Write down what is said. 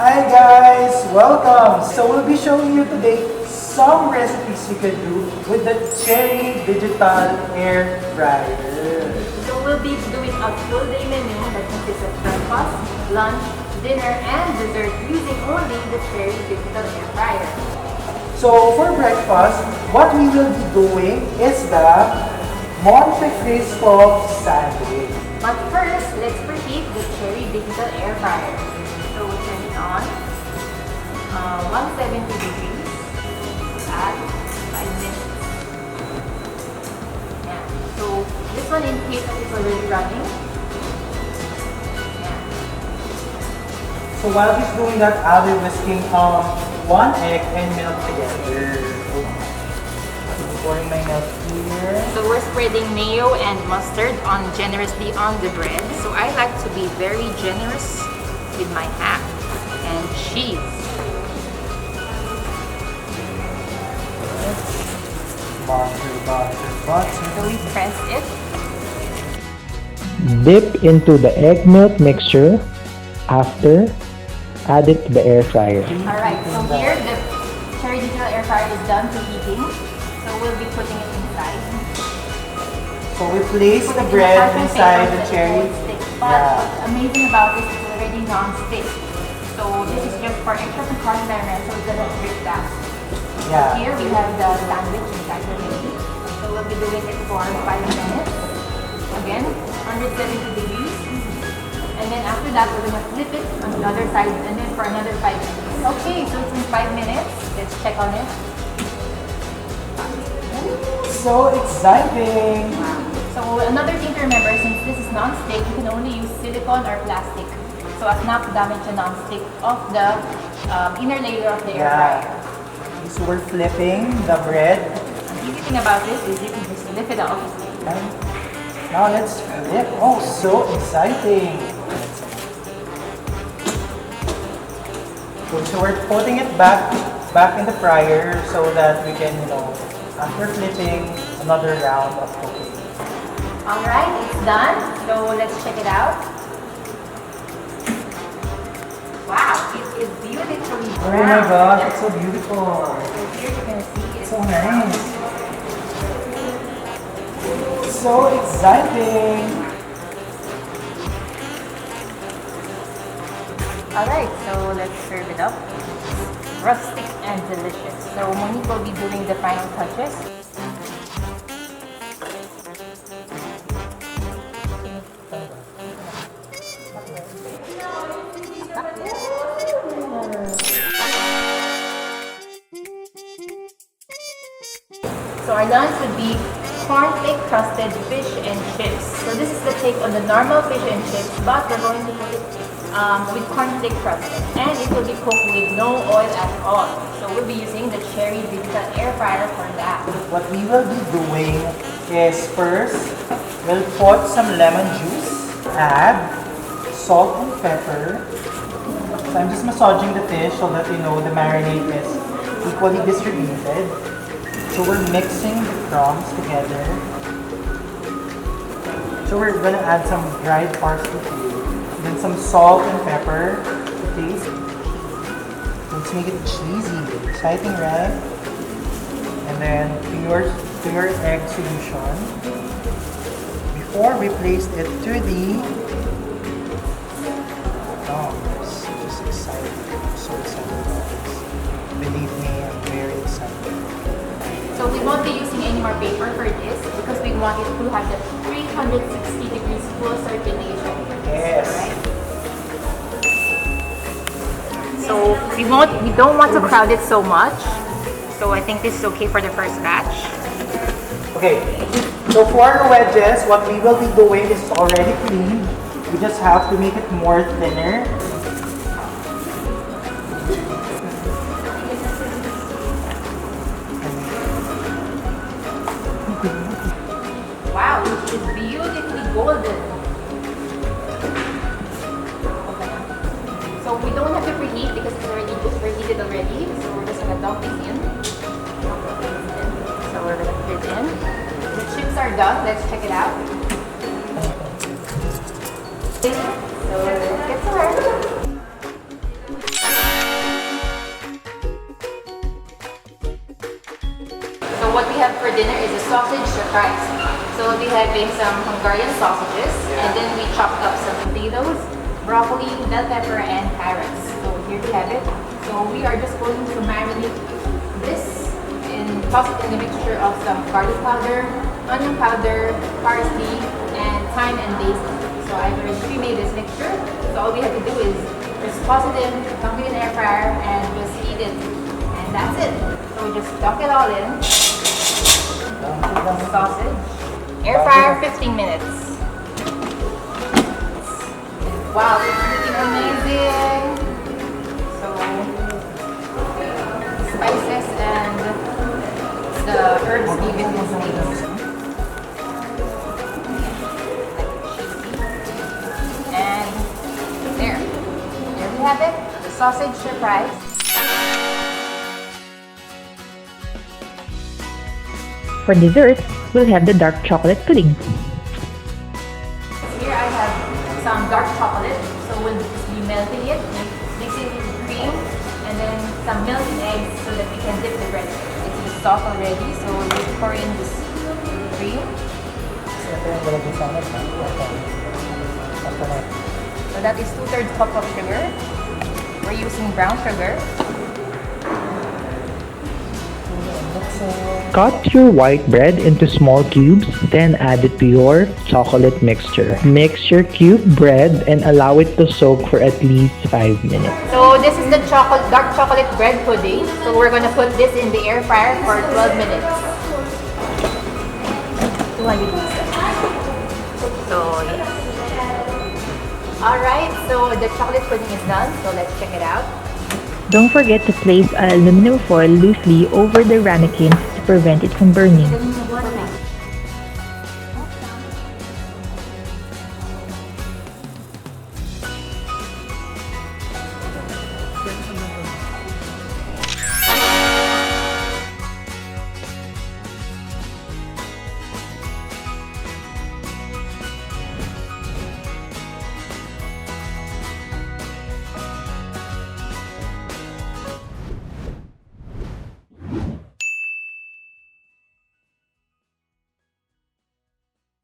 Hi guys, welcome! So we'll be showing you today some recipes you can do with the Cherry Digital Air Fryer. So we'll be doing a full day menu that consists of breakfast, lunch, dinner, and dessert using only the Cherry Digital Air Fryer. So for breakfast, what we will be doing is the Monte Cristo sandwich. But first, let's preheat the Cherry Digital Air Fryer. So we'll turn it on 170 degrees at 5 minutes. Yeah. So this one in case that it's already running. Yeah. So while he's doing that, I'll be whisking 1 egg and milk together. I'm pouring my milk here. So we're spreading mayo and mustard generously on the bread. So I like to be very generous with my ham and cheese. Butter. So we press it. Dip into the egg milk mixture. After, add it to the air fryer. Alright, so here the Cherry Digital Air Fryer is done preheating. So we'll be putting it inside. So we place the bread inside the cherry. But what's amazing about this is it's already non-stick. So this is just for extra precautionary, so it doesn't break down. Yeah. Here we have the sandwich inside already. So we'll be doing it for 5 minutes. Again, 170 degrees. And then after that, we're going to flip it on the other side and then for another 5 minutes. Okay, so it's in 5 minutes. Let's check on it. So exciting! Wow. So another thing to remember, since this is non-stick, you can only use silicone or plastic. So as not to damage the non-stick of the inner layer of the air fryer. So we're flipping the bread. The easy thing about this is you can just lift it off. And now let's flip. Oh, so exciting! So we're putting it back in the fryer so that we can, after flipping, another round of cooking. Alright, it's done. So let's check it out. Wow, it is beautifully Oh brown. my gosh, it's so beautiful. So here you can see it's So nice. So exciting. Alright, so let's serve it up. Rustic and delicious. So Monique will be doing the final touches. So our lunch would be cornflake crusted fish and chips. So this is the take on the normal fish and chips, but we're going to put it with cornflake crusted, and it will be cooked with no oil at all. So we'll be using the Cherry Digital Air Fryer for that. What we will be doing is first, we'll put some lemon juice, add salt and pepper. So I'm just massaging the fish so that the marinade is equally distributed. So we're mixing the crumbs together. So we're gonna add some dried parsley too. Then some salt and pepper to taste. Let's make it cheesy. Exciting, right? And then pure egg solution. Before we place it to the it's just exciting. I'm so excited about this. Believe me, I'm very excited. So we won't be using any more paper for this because we want it to have the 360 degrees full circulation. Yes. Right? So we don't want to crowd it so much. So I think this is okay for the first batch. Okay, so for our wedges, what we will be doing is already clean. We just have to make it more thinner. Wow, it is beautifully golden. So we don't have to preheat because it's already preheated already. So we're just gonna dump this in. So we're gonna put it in. The chips are done. Let's check it out. So get to work. dinner is a sausage surprise. So we have some Hungarian sausages, and then we chopped up some potatoes, broccoli, bell pepper, and carrots. So here we have it. So we are just going to marinate this and toss it in the mixture of some garlic powder, onion powder, parsley, and thyme and basil. So I've already pre-made this mixture. So all we have to do is just toss it in, dunk it in the air fryer, and just heat it. And that's it. So we just dunk it all in. Sausage. Air fryer 15 minutes. Wow, it's looking amazing. So spices and the herbs give it this taste. And there we have it, the sausage surprise. For dessert, we'll have the dark chocolate pudding. Here I have some dark chocolate, so we'll just be melting it, mixing it with cream, and then some melted eggs so that we can dip the bread. It's just soft already, so we'll pour in this cream. So that is 2/3 cup of sugar. We're using brown sugar. Cut your white bread into small cubes, then add it to your chocolate mixture. Mix your cube bread and allow it to soak for at least 5 minutes. So this is the dark chocolate bread pudding. So we're gonna put this in the air fryer for 12 minutes. 200 degrees. So yes. Alright, so the chocolate pudding is done. So let's check it out. Don't forget to place aluminum foil loosely over the ramekins to prevent it from burning.